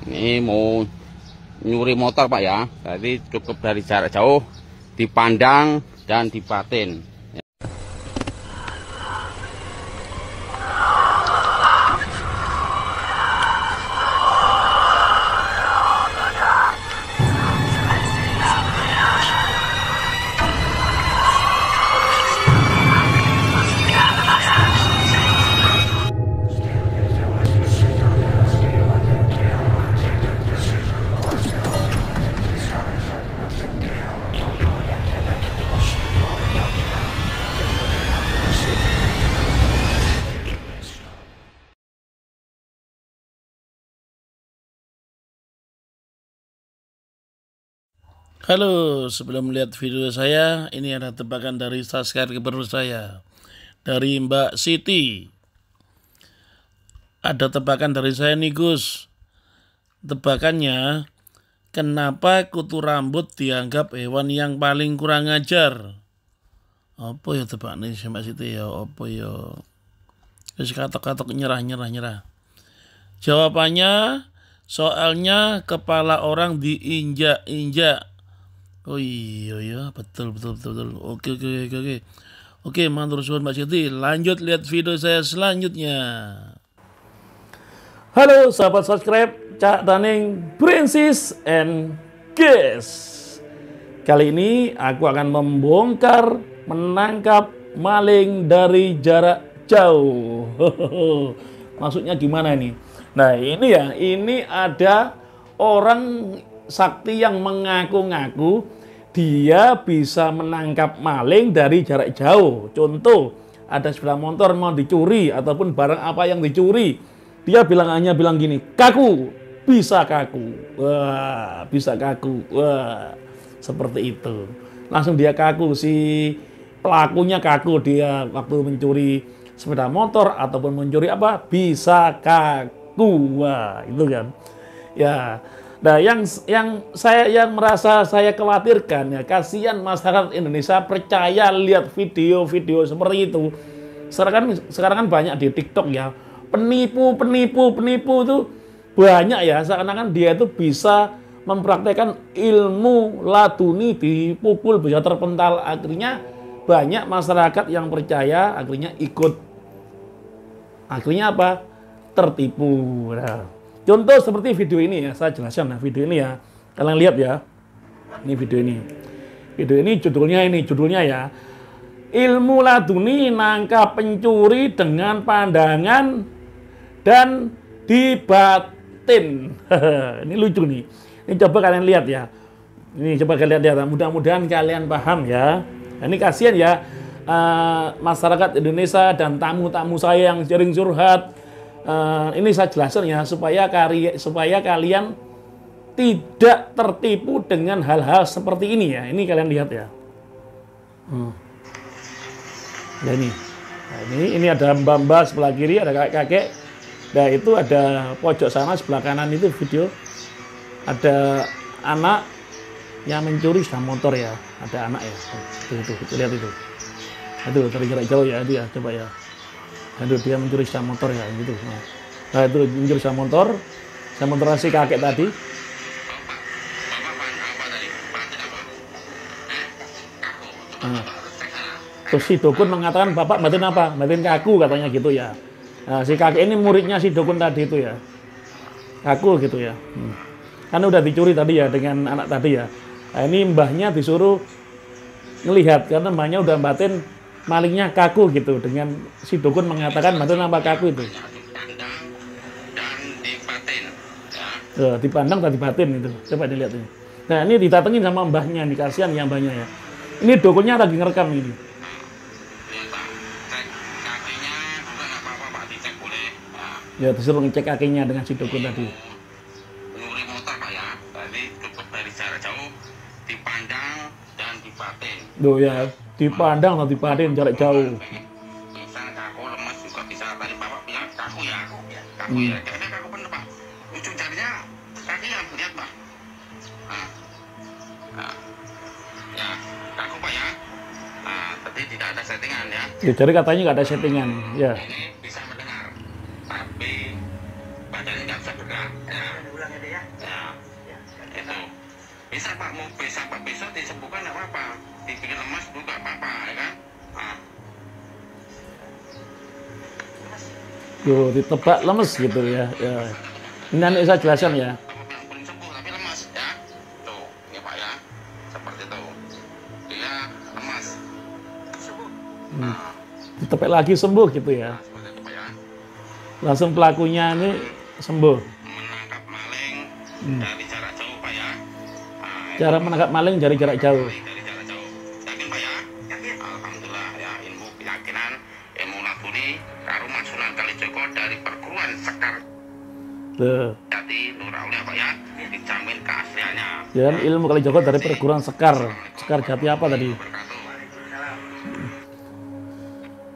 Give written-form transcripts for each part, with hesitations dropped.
Ini mau nyuri motor Pak ya. Jadi cukup dari jarak jauh dipandang dan dipaten. Halo, sebelum melihat video saya, ini ada tebakan dari subscriber saya, dari Mbak Siti. Ada tebakan dari saya nih Gus. Tebakannya, kenapa kutu rambut dianggap hewan yang paling kurang ajar? Apa ya tebakannya Mbak Siti ya? Apa ya? Terus katok-katok nyerah. Jawabannya, soalnya kepala orang diinjak-injak. Oh iya, betul. Oke, mantur suwun Mbak Siti. Lanjut lihat video saya selanjutnya. Halo sahabat subscribe Cak Daning Princess and Guys. Kali ini aku akan membongkar menangkap maling dari jarak jauh. Maksudnya gimana ini? Nah ini ada orang sakti yang mengaku-ngaku dia bisa menangkap maling dari jarak jauh. Contoh, ada sepeda motor mau dicuri ataupun barang apa yang dicuri, dia hanya bilang gini, kaku, bisa kaku. Wah, bisa kaku. Wah, seperti itu. Langsung dia kaku, si pelakunya kaku, dia waktu mencuri sepeda motor ataupun mencuri apa, bisa kaku. Wah, itu kan. Ya. Nah, yang merasa saya khawatirkan ya, kasihan masyarakat Indonesia percaya lihat video-video seperti itu. Sekarang kan banyak di TikTok ya, penipu itu banyak ya, seakan-akan dia itu bisa mempraktekkan ilmu laduni, dipukul bisa terpental. Akhirnya banyak masyarakat yang percaya, akhirnya ikut. Akhirnya apa? Tertipu. Nah, contoh seperti video ini ya, saya jelaskan. Nah, video ini ya, kalian lihat ya. Ini video ini. Video ini judulnya ya. Ilmu laduni nangkap pencuri dengan pandangan dan dibatin. Ini lucu nih. Ini coba kalian lihat ya. Ini coba kalian lihat. Mudah-mudahan kalian paham ya. Ini kasihan ya masyarakat Indonesia dan tamu-tamu saya yang sering curhat. Ini saya jelaskan ya supaya kalian tidak tertipu dengan hal-hal seperti ini ya. Ini kalian lihat ya. Ya ini ada mbak-mbak sebelah kiri, ada kakek-kakek. Nah itu ada pojok sana sebelah kanan itu video. Ada anak yang mencuri sepeda motor ya. Ada anak ya. Itu lihat itu. Itu dari jarak jauh ya dia, coba ya. Aduh, dia mencuri sepeda motor ya gitu. Nah itu mencuri sepeda motor si kakek tadi. Terus si dukun mengatakan, bapak batin apa? Batin kaku katanya gitu ya. Nah, si kakek ini muridnya si dukun tadi itu ya. Kaku gitu ya. Kan udah dicuri tadi ya dengan anak tadi ya. Nah, ini mbahnya disuruh ngelihat karena mbahnya udah batin malingnya kaku gitu, dengan si dukun mengatakan batin apa kaku itu. Dipandang dan dibatin itu. Coba dilihat ini. Nah, ini didatengin sama mbahnya, dikasihan yang mbahnya ya. Ini dukunnya lagi ngerekam ini. Ya, disuruh ngecek kakinya dengan si dukun tadi. Nyuri motor Pak ya, jadi cukup dari jarak jauh dipandang dan dibatin. Loh ya, dipandang dan dibatin jarak jauh. Misal kaku lemas juga bisa, tadi bapak bilang kaku ya. Kaku ya, kayaknya kaku bener Pak. Ujung jarinya kaki yang lihat Pak. Ya, kaku Pak ya. Nah, tapi tidak ada settingan ya. Ya, jadi katanya nggak ada settingan ya. Ini bisa mendengar, tapi badannya nggak bisa juga. Ya. Itu. Bisa Pak, mau besok disembuhkan nggak apa-apa. Dibikin lemas juga apa-apa, ya kan? Nah. Yo, ditebak lemes gitu ya. Ya. Ini nanti saya jelaskan ya. Belum sembuh tapi lemas ya. Tuh, ini Pak ya. Seperti itu. Dia lemas. Sembuh. Nah, Ditepek lagi sembuh gitu ya. seperti itu Pak ya. Langsung pelakunya ini sembuh. Menangkap maling dari jarak jauh Pak ya. Nah, Cara menangkap maling dari jarak jauh. dari jarak jauh. Yakin Pak ya? Yakin. Alhamdulillah ya, ilmu keyakinan, ilmu nafuri, karuma Sunan Kalijogo dari perguruan Sekar Tuh. Jati Nur Aulia Pak ya. Dijamin keasliannya. Ya, ilmu Kalijogo dari perguruan Sekar. Sekar Jati apa tadi? Berkatuh.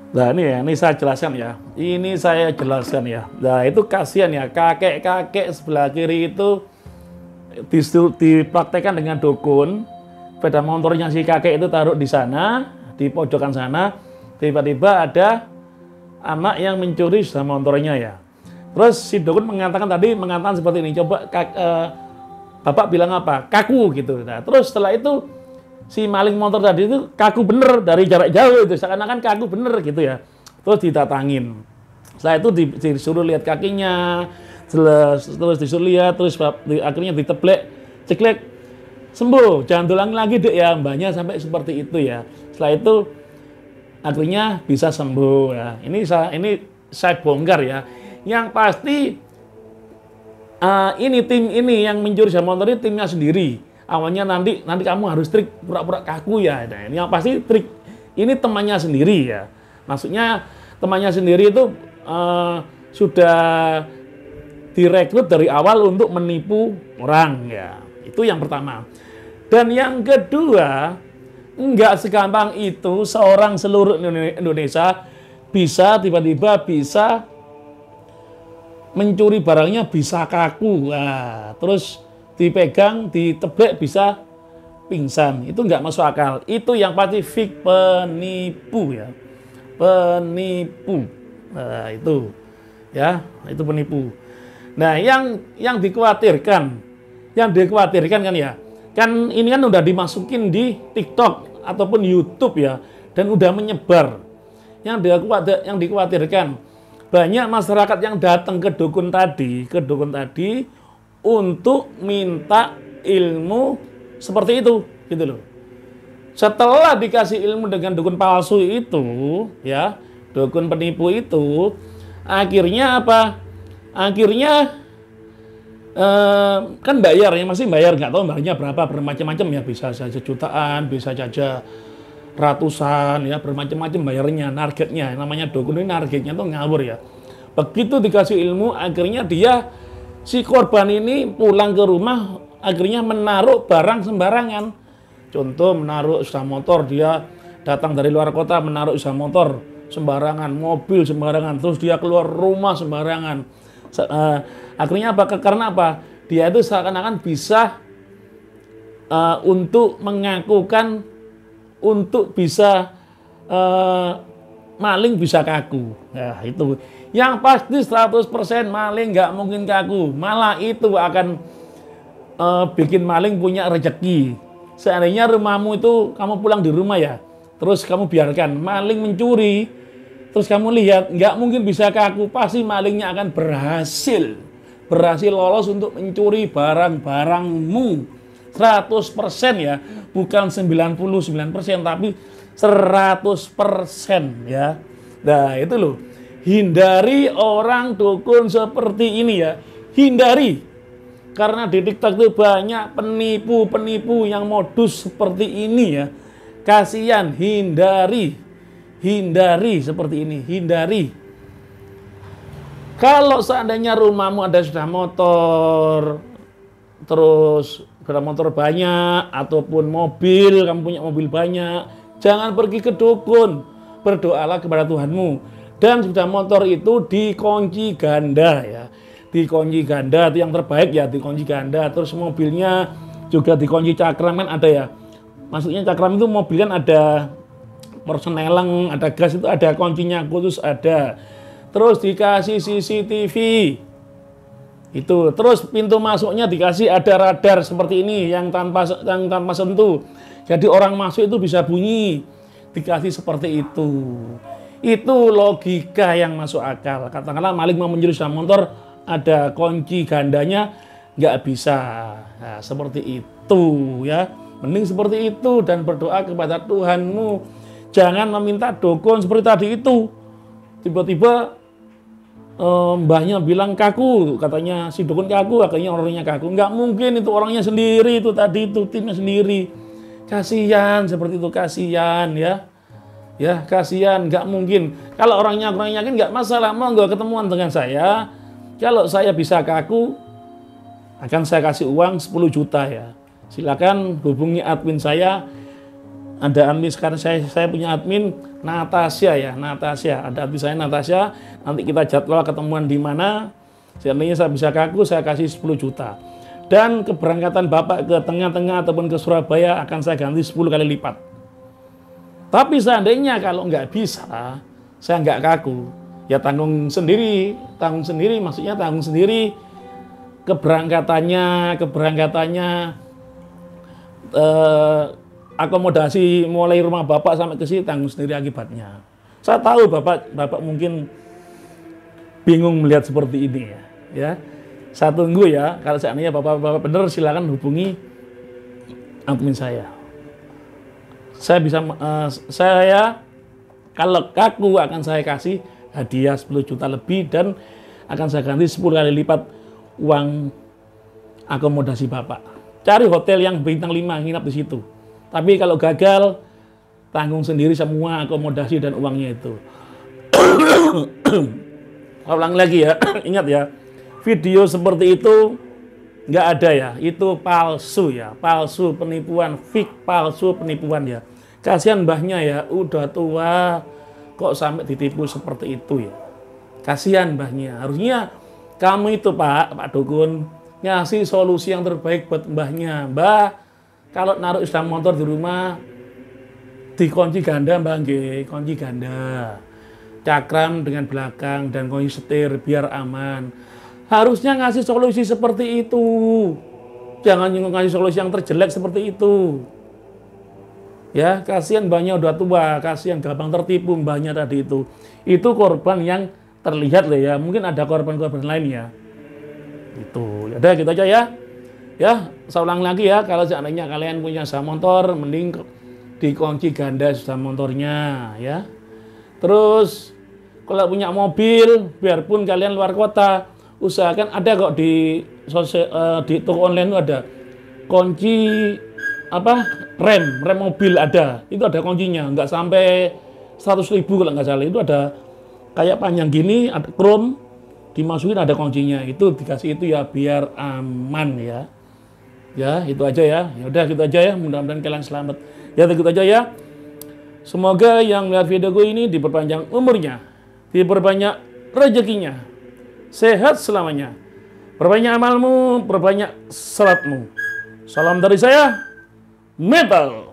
Nah ini ya, ini saya jelaskan ya. Ini saya jelaskan ya. Nah itu kasihan ya, kakek-kakek sebelah kiri itu dipraktekkan dengan dukun. Sepeda motornya si kakek itu taruh di sana, di pojokan sana. Tiba-tiba ada anak yang mencuri sepeda motornya ya. Terus si dukun mengatakan seperti ini. Coba bapak bilang apa? Kaku gitu. Nah, terus setelah itu si maling motor tadi itu kaku bener dari jarak jauh itu, seakan-akan kaku bener gitu ya. Terus ditatangin. Setelah itu disuruh lihat kakinya, terus disuruh lihat, terus akhirnya diteblek, ceklek, sembuh. Jangan tulang lagi dek ya, mbaknya sampai seperti itu ya. Setelah itu akhirnya bisa sembuh ya. Ini saya bongkar ya. Yang pasti ini tim ini yang mencuri sepeda motor ini timnya sendiri. Awalnya nanti kamu harus trik pura-pura kaku ya. Nah, ini yang pasti trik ini temannya sendiri ya. Maksudnya temannya sendiri itu sudah direkrut dari awal untuk menipu orang ya. Itu yang pertama. Dan yang kedua, enggak segampang itu seorang seluruh Indonesia bisa tiba-tiba bisa mencuri barangnya bisa kaku. Nah, terus dipegang, diteblek bisa pingsan. Itu nggak masuk akal. Itu yang pasti fake, penipu ya. Penipu. Nah, itu ya, itu penipu. Nah, yang dikhawatirkan kan ya. Kan ini kan udah dimasukin di TikTok ataupun YouTube ya, dan udah menyebar. Yang dikhawatirkan banyak masyarakat yang datang ke dukun tadi untuk minta ilmu seperti itu, gitu loh. Setelah dikasih ilmu dengan dukun palsu itu, ya, dukun penipu itu, akhirnya apa? Akhirnya kan bayar, yang masih bayar, nggak tahu bayarnya berapa, bermacam-macam ya, bisa saja jutaan, bisa saja ratusan, ya, bermacam-macam bayarnya, targetnya. Namanya dukun ini targetnya tuh ngawur ya. Begitu dikasih ilmu, akhirnya si korban ini pulang ke rumah, akhirnya menaruh barang sembarangan. Contoh menaruh sepeda motor, dia datang dari luar kota menaruh sepeda motor sembarangan, mobil sembarangan, terus dia keluar rumah sembarangan. Akhirnya apa? Karena apa? Dia itu seakan-akan bisa untuk mengakukan, untuk bisa maling bisa kaku. Nah, itu. Yang pasti 100% maling nggak mungkin kaku. Malah itu akan bikin maling punya rezeki. Seandainya rumahmu itu kamu pulang di rumah ya, terus kamu biarkan maling mencuri, terus kamu lihat nggak mungkin bisa kaku, pasti malingnya akan berhasil lolos untuk mencuri barang-barangmu 100% ya, bukan 99% tapi 100% ya. Nah itu loh. Hindari orang dukun seperti ini ya. Hindari. Karena di TikTok itu banyak penipu-penipu yang modus seperti ini ya. Kasihan, hindari. Hindari seperti ini, hindari. Kalau seandainya rumahmu ada sepeda motor, terus sepeda motor banyak, ataupun mobil, kamu punya mobil banyak, jangan pergi ke dukun. Berdoalah kepada Tuhanmu. Dan sepeda motor itu dikunci ganda ya. Dikunci ganda itu yang terbaik ya, dikunci ganda. Terus mobilnya juga dikunci cakram, kan ada ya. Maksudnya cakram itu mobil kan ada persneling, ada gas, itu ada kuncinya khusus ada. Terus dikasih CCTV. Itu terus pintu masuknya dikasih ada radar seperti ini yang tanpa sentuh. Jadi orang masuk itu bisa bunyi. Dikasih seperti itu. Itu logika yang masuk akal. Katakanlah maling mau mencuri sepeda motor, ada kunci gandanya, nggak bisa. Nah, seperti itu ya. Mending seperti itu dan berdoa kepada Tuhanmu. Jangan meminta dukun seperti tadi itu. Tiba-tiba mbahnya bilang kaku, katanya si dukun kaku, akhirnya orangnya kaku. Nggak mungkin, itu orangnya sendiri, itu tadi itu timnya sendiri. Kasihan seperti itu, kasihan ya. Ya, kasihan, nggak mungkin. Kalau orangnya yakin nggak masalah, mau nggak ketemuan dengan saya. Kalau saya bisa kaku, akan saya kasih uang 10 juta ya. Silakan hubungi admin saya. Ada admin sekarang saya punya admin Natasha ya, Natasha. Ada admin saya Natasha. Nanti kita jadwal ketemuan di mana. Seandainya saya bisa kaku, saya kasih 10 juta. Dan keberangkatan Bapak ke tengah-tengah ataupun ke Surabaya akan saya ganti 10 kali lipat. Tapi seandainya kalau nggak bisa, saya nggak kaku, ya tanggung sendiri maksudnya tanggung sendiri keberangkatannya, akomodasi mulai rumah Bapak sampai ke sini tanggung sendiri akibatnya. Saya tahu Bapak mungkin bingung melihat seperti ini ya. Saya tunggu ya, kalau seandainya Bapak benar silakan hubungi admin saya. Saya kalau kaku akan saya kasih hadiah 10 juta lebih dan akan saya ganti 10 kali lipat uang akomodasi Bapak. Cari hotel yang bintang 5 nginap di situ. Tapi kalau gagal, tanggung sendiri semua akomodasi dan uangnya itu. Ulang lagi ya, ingat ya, video seperti itu nggak ada ya, itu palsu ya, palsu penipuan, fake palsu penipuan ya. Kasihan mbahnya ya, udah tua, kok sampai ditipu seperti itu ya. Kasihan mbahnya, harusnya kamu itu Pak Dukun, ngasih solusi yang terbaik buat mbahnya. Mbah, kalau naruh sepeda motor di rumah, dikunci ganda mbah nggih, kunci ganda. Cakram dengan belakang dan kunci setir biar aman. Harusnya ngasih solusi seperti itu. Jangan ngasih solusi yang terjelek seperti itu. Ya, kasihan mbahnya udah tua, kasihan gampang tertipu mbahnya tadi itu. Itu korban yang terlihat loh ya. Mungkin ada korban-korban lain ya. Itu. Udah gitu aja ya. Ya, saya ulang lagi ya, kalau seandainya kalian punya sepeda motor, mending dikunci ganda sepeda motornya ya. Terus kalau punya mobil, biarpun kalian luar kota, usahakan ada kok di toko online itu ada kunci rem mobil ada, itu ada kuncinya, nggak sampai 100.000 kalau nggak salah, itu ada kayak panjang gini, ada chrome, dimasukin ada kuncinya, itu dikasih itu ya biar aman ya. Ya itu aja ya, udah gitu aja ya, mudah-mudahan kalian selamat. Ya gitu aja ya. Semoga yang melihat videoku ini diperpanjang umurnya, diperbanyak rezekinya, sehat selamanya, perbanyak amalmu, perbanyak salatmu. Salam dari saya, Metal.